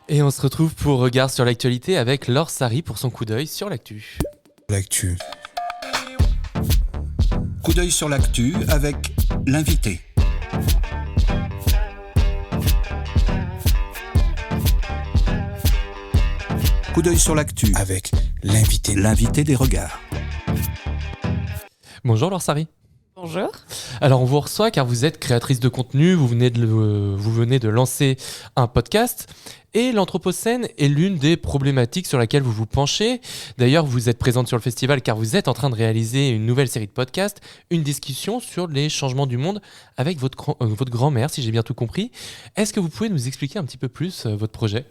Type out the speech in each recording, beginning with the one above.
Et on se retrouve pour Regard sur l'actualité avec Laure Sari pour son coup d'œil sur l'actu. L'actu. Coup d'œil sur l'actu avec l'invité. Coup d'œil sur l'actu avec l'invité. L'invité des regards. Bonjour Laure Sari. Bonjour. Alors on vous reçoit car vous êtes créatrice de contenu, vous venez de lancer un podcast et l'Anthropocène est l'une des problématiques sur laquelle vous vous penchez. D'ailleurs vous êtes présente sur le festival car vous êtes en train de réaliser une nouvelle série de podcasts, une discussion sur les changements du monde avec votre grand-mère si j'ai bien tout compris. Est-ce que vous pouvez nous expliquer un petit peu plus votre projet ?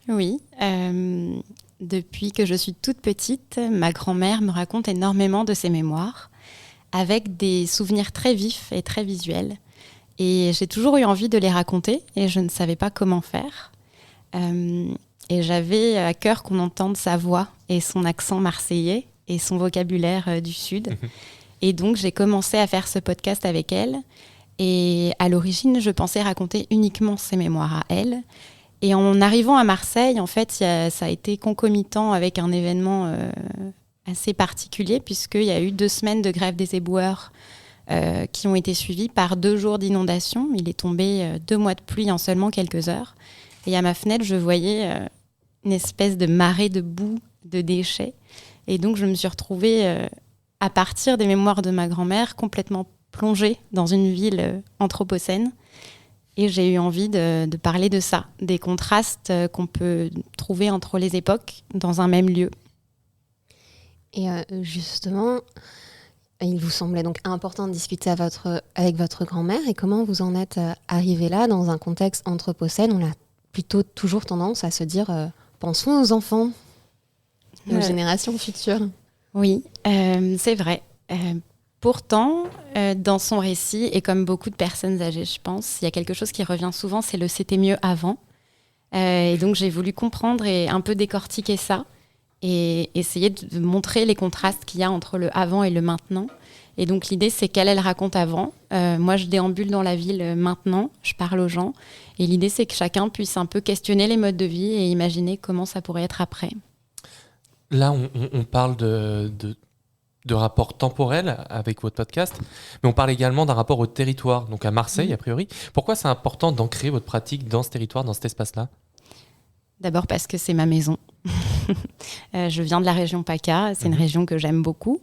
Oui, depuis que je suis toute petite, ma grand-mère me raconte énormément de ses mémoires, avec des souvenirs très vifs et très visuels. Et j'ai toujours eu envie de les raconter et je ne savais pas comment faire. Et j'avais à cœur qu'on entende sa voix et son accent marseillais et son vocabulaire du Sud. Et donc j'ai commencé à faire ce podcast avec elle. Et à l'origine, je pensais raconter uniquement ses mémoires à elle. Et en arrivant à Marseille, en fait, ça a été concomitant avec un événement assez particulier, puisqu'il y a eu 2 semaines de grève des éboueurs qui ont été suivies par 2 jours d'inondation. Il est tombé 2 mois de pluie en seulement quelques heures. Et à ma fenêtre, je voyais une espèce de marée de boue, de déchets. Et donc, je me suis retrouvée, à partir des mémoires de ma grand-mère, complètement plongée dans une ville anthropocène. Et j'ai eu envie de parler de ça, des contrastes qu'on peut trouver entre les époques dans un même lieu. Et justement, il vous semblait donc important de discuter avec votre grand-mère. Et comment vous en êtes arrivé là, dans un contexte anthropocène? On a plutôt toujours tendance à se dire pensons aux enfants, aux générations futures. Oui, c'est vrai. Pourtant, dans son récit, et comme beaucoup de personnes âgées, je pense, il y a quelque chose qui revient souvent, c'est le « c'était mieux avant ». Et donc, j'ai voulu comprendre et un peu décortiquer ça et essayer de montrer les contrastes qu'il y a entre le « avant » et le « maintenant ». Et donc, l'idée, c'est qu'elle raconte avant. Moi, je déambule dans la ville maintenant, je parle aux gens. Et l'idée, c'est que chacun puisse un peu questionner les modes de vie et imaginer comment ça pourrait être après. Là, on parle de rapport temporel avec votre podcast, mais on parle également d'un rapport au territoire, donc à Marseille a priori. Pourquoi c'est important d'ancrer votre pratique dans ce territoire, dans cet espace-là ? D'abord parce que c'est ma maison. Je viens de la région PACA, c'est une région que j'aime beaucoup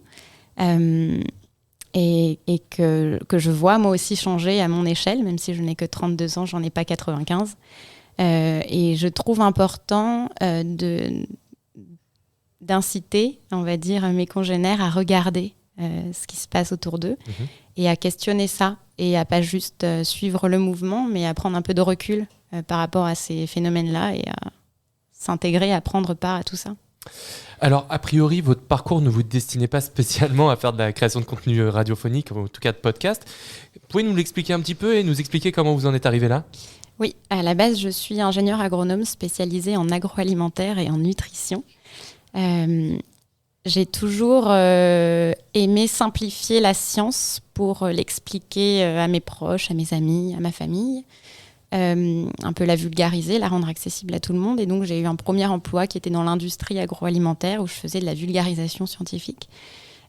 et que je vois moi aussi changer à mon échelle, même si je n'ai que 32 ans, j'en ai pas 95. Et je trouve important d'inciter, on va dire, mes congénères à regarder ce qui se passe autour d'eux et à questionner ça et à pas juste suivre le mouvement, mais à prendre un peu de recul par rapport à ces phénomènes-là et à s'intégrer, à prendre part à tout ça. Alors, a priori, votre parcours ne vous destinait pas spécialement à faire de la création de contenu radiophonique, ou en tout cas de podcast. Pouvez nous l'expliquer un petit peu et nous expliquer comment vous en êtes arrivé là ? Oui, à la base, je suis ingénieure agronome spécialisée en agroalimentaire et en nutrition. J'ai toujours aimé simplifier la science pour l'expliquer à mes proches, à mes amis, à ma famille, un peu la vulgariser, la rendre accessible à tout le monde. Et donc, j'ai eu un premier emploi qui était dans l'industrie agroalimentaire où je faisais de la vulgarisation scientifique.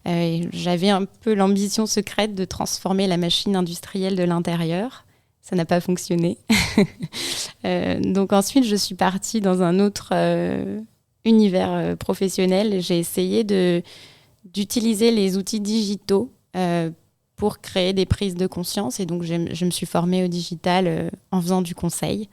J'avais un peu l'ambition secrète de transformer la machine industrielle de l'intérieur. Ça n'a pas fonctionné. Donc ensuite, je suis partie dans un autre univers professionnel. J'ai essayé d'utiliser les outils digitaux pour créer des prises de conscience. Et donc, je me suis formée au digital en faisant du conseil.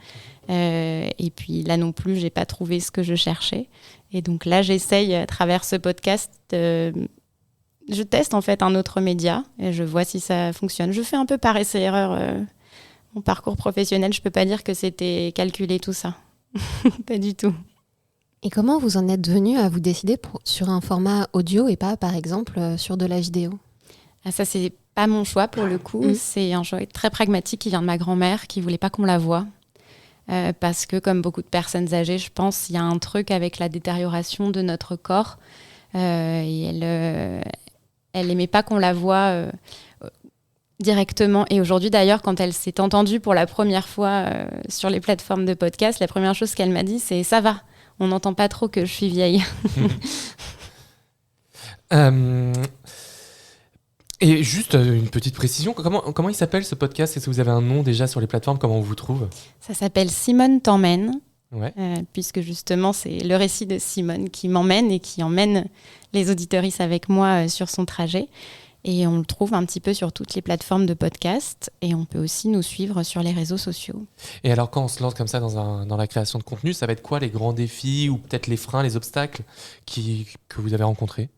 Et puis là non plus, je n'ai pas trouvé ce que je cherchais. Et donc là, j'essaye à travers ce podcast, je teste en fait un autre média et je vois si ça fonctionne. Je fais un peu par essai-erreur. Mon parcours professionnel, je ne peux pas dire que c'était calculé tout ça. Pas du tout. Et comment vous en êtes venu à vous décider sur un format audio et pas, par exemple, sur de la vidéo ? Ça, c'est pas mon choix pour le coup. C'est un choix très pragmatique qui vient de ma grand-mère qui ne voulait pas qu'on la voie. Parce que, comme beaucoup de personnes âgées, je pense, il y a un truc avec la détérioration de notre corps. Et elle n'aimait pas qu'on la voie directement. Et aujourd'hui, d'ailleurs, quand elle s'est entendue pour la première fois sur les plateformes de podcast, la première chose qu'elle m'a dit, c'est « ça va, on n'entend pas trop que je suis vieille ». Et juste une petite précision, comment il s'appelle ce podcast? Est-ce que vous avez un nom déjà sur les plateformes? Comment on vous trouve? Ça s'appelle « Simone t'emmène ». Ouais. Puisque justement c'est le récit de Simone qui m'emmène et qui emmène les auditeuristes avec moi sur son trajet. Et on le trouve un petit peu sur toutes les plateformes de podcast et on peut aussi nous suivre sur les réseaux sociaux. Et alors quand on se lance comme ça dans la création de contenu, ça va être quoi les grands défis ou peut-être les freins, les obstacles que vous avez rencontrés?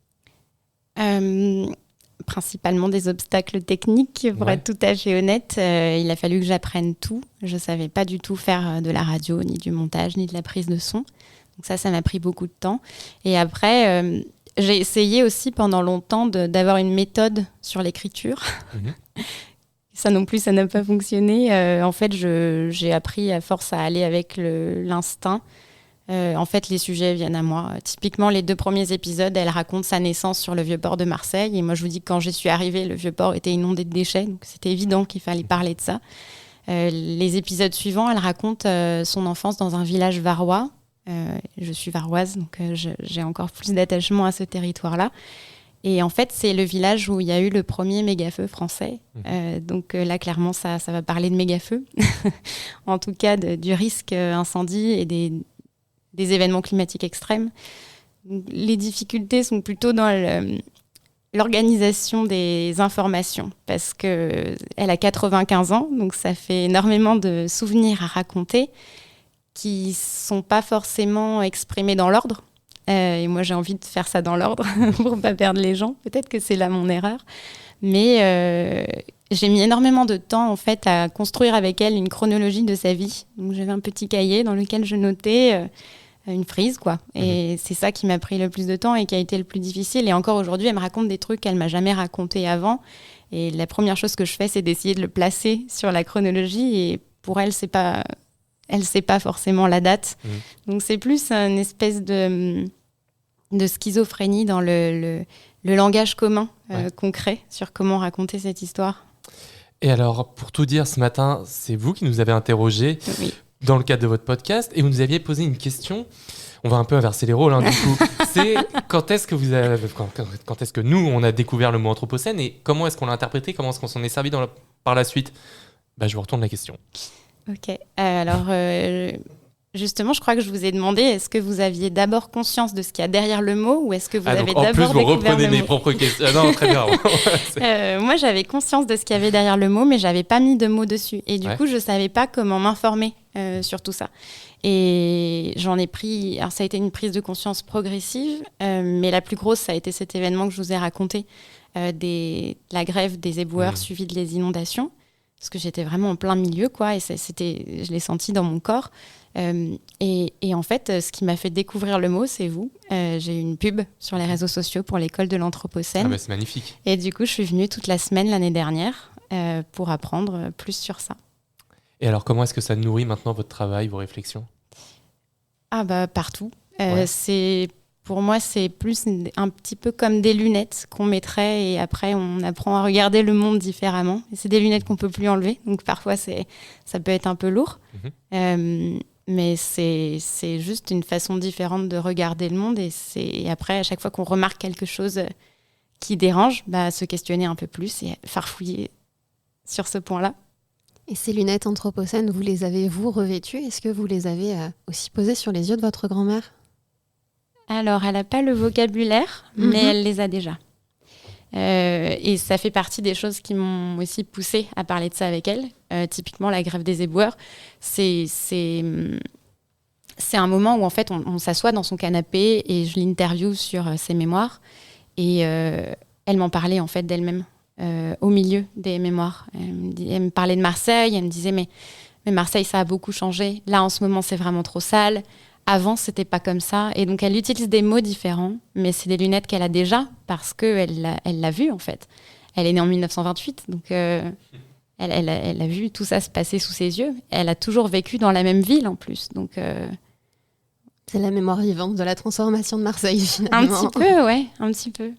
Principalement des obstacles techniques, pour être tout à fait honnête. Il a fallu que j'apprenne tout. Je ne savais pas du tout faire de la radio, ni du montage, ni de la prise de son. Donc ça m'a pris beaucoup de temps. Et après, j'ai essayé aussi pendant longtemps d'avoir une méthode sur l'écriture. Ça non plus, ça n'a pas fonctionné. En fait, j'ai appris à force à aller avec l'instinct. En fait, les sujets viennent à moi. Typiquement, les 2 premiers épisodes, elle raconte sa naissance sur le Vieux-Port de Marseille. Et moi, je vous dis que quand j'y suis arrivée, le Vieux-Port était inondé de déchets. Donc, c'était évident qu'il fallait parler de ça. Les épisodes suivants, elle raconte son enfance dans un village varois. Je suis varoise, donc j'ai encore plus d'attachement à ce territoire-là. Et en fait, c'est le village où il y a eu le premier méga-feu français. Donc là, clairement, ça va parler de méga-feu. En tout cas, du risque incendie et des événements climatiques extrêmes. Les difficultés sont plutôt dans l'organisation des informations, parce qu'elle a 95 ans, donc ça fait énormément de souvenirs à raconter qui ne sont pas forcément exprimés dans l'ordre. Et moi, j'ai envie de faire ça dans l'ordre pour ne pas perdre les gens. Peut-être que c'est là mon erreur. Mais j'ai mis énormément de temps en fait, à construire avec elle une chronologie de sa vie. Donc, j'avais un petit cahier dans lequel je notais une frise, quoi. Et c'est ça qui m'a pris le plus de temps et qui a été le plus difficile. Et encore aujourd'hui, elle me raconte des trucs qu'elle ne m'a jamais racontés avant. Et la première chose que je fais, c'est d'essayer de le placer sur la chronologie. Et pour elle, elle ne sait pas forcément la date. Donc c'est plus une espèce de schizophrénie dans le langage commun qu'on crée sur comment raconter cette histoire. Et alors, pour tout dire, ce matin, c'est vous qui nous avez interrogés dans le cadre de votre podcast et vous nous aviez posé une question. On va un peu inverser les rôles, du coup. C'est quand est-ce que nous, on a découvert le mot anthropocène et comment est-ce qu'on l'a interprété, comment est-ce qu'on s'en est servi par la suite? Je vous retourne la question. Ok. Alors, justement, je crois que je vous ai demandé, est-ce que vous aviez d'abord conscience de ce qu'il y a derrière le mot ou est-ce que vous avez d'abord découvert le mot? En plus, vous reprenez mes propres questions. Non, très bien. Moi, j'avais conscience de ce qu'il y avait derrière le mot, mais je n'avais pas mis de mots dessus. Et du coup, je ne savais pas comment m'informer sur tout ça. Et j'en ai pris... Alors, ça a été une prise de conscience progressive, mais la plus grosse, ça a été cet événement que je vous ai raconté, la grève des éboueurs suivie des inondations. Parce que j'étais vraiment en plein milieu, quoi, et je l'ai senti dans mon corps. Et en fait, ce qui m'a fait découvrir le mot, c'est vous. J'ai eu une pub sur les réseaux sociaux pour l'école de l'Anthropocène. C'est magnifique. Et du coup, je suis venue toute la semaine l'année dernière pour apprendre plus sur ça. Et alors, comment est-ce que ça nourrit maintenant votre travail, vos réflexions? Partout. Pour moi, c'est plus un petit peu comme des lunettes qu'on mettrait et après, on apprend à regarder le monde différemment. Et c'est des lunettes qu'on ne peut plus enlever, donc parfois, ça peut être un peu lourd. Mais c'est juste une façon différente de regarder le monde. Et après, à chaque fois qu'on remarque quelque chose qui dérange, se questionner un peu plus et farfouiller sur ce point-là. Et ces lunettes anthropocènes, vous les avez, vous, revêtues? Est-ce que vous les avez aussi posées sur les yeux de votre grand-mère? Alors, elle n'a pas le vocabulaire, mais elle les a déjà. Et ça fait partie des choses qui m'ont aussi poussée à parler de ça avec elle. Typiquement, la grève des éboueurs, c'est un moment où en fait, on s'assoit dans son canapé et je l'interviewe sur ses mémoires. Et elle m'en parlait en fait d'elle-même, au milieu des mémoires. Elle me parlait de Marseille, elle me disait mais Marseille, ça a beaucoup changé. Là, en ce moment, c'est vraiment trop sale. Avant, c'était pas comme ça. Et donc, elle utilise des mots différents, mais c'est des lunettes qu'elle a déjà parce qu'elle l'a vu, en fait. Elle est née en 1928, donc elle a vu tout ça se passer sous ses yeux. Elle a toujours vécu dans la même ville, en plus. Donc, c'est la mémoire vivante de la transformation de Marseille, finalement. Un petit peu, ouais, un petit peu.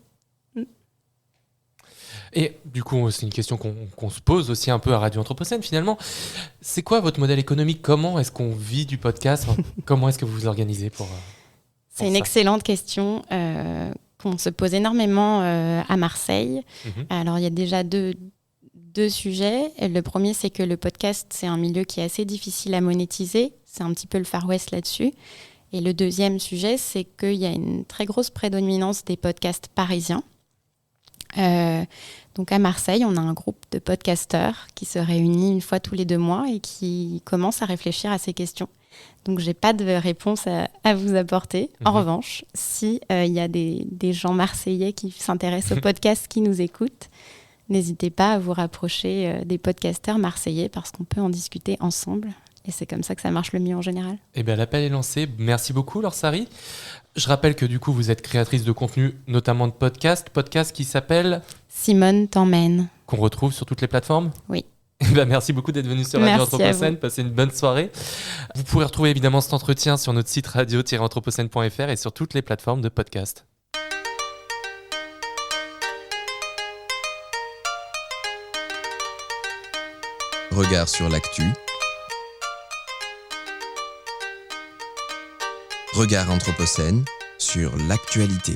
Et du coup, c'est une question qu'on se pose aussi un peu à Radio Anthropocène finalement. C'est quoi votre modèle économique? Comment est-ce qu'on vit du podcast? Enfin, comment est-ce que vous vous organisez pour C'est une ça. excellente question qu'on se pose énormément à Marseille. Alors, il y a déjà deux sujets. Le premier, c'est que le podcast, c'est un milieu qui est assez difficile à monétiser. C'est un petit peu le Far West là-dessus. Et le deuxième sujet, c'est qu'il y a une très grosse prédominance des podcasts parisiens. Donc à Marseille, on a un groupe de podcasteurs qui se réunit une fois tous les 2 mois et qui commence à réfléchir à ces questions. Donc j'ai pas de réponse à vous apporter. En revanche, si il y a des gens marseillais qui s'intéressent au podcast, qui nous écoutent, n'hésitez pas à vous rapprocher des podcasteurs marseillais parce qu'on peut en discuter ensemble. Et c'est comme ça que ça marche le mieux en général. Eh bien, l'appel est lancé. Merci beaucoup, Laure Sari. Je rappelle que du coup, vous êtes créatrice de contenu, notamment de podcast qui s'appelle Simone t'emmène. Qu'on retrouve sur toutes les plateformes. Oui. Eh ben, merci beaucoup d'être venu sur Radio Merci Anthropocène. Passez une bonne soirée. Vous pourrez retrouver évidemment cet entretien sur notre site radio-anthropocène.fr et sur toutes les plateformes de podcast. Regard sur l'actu. Regard Anthropocène sur l'actualité.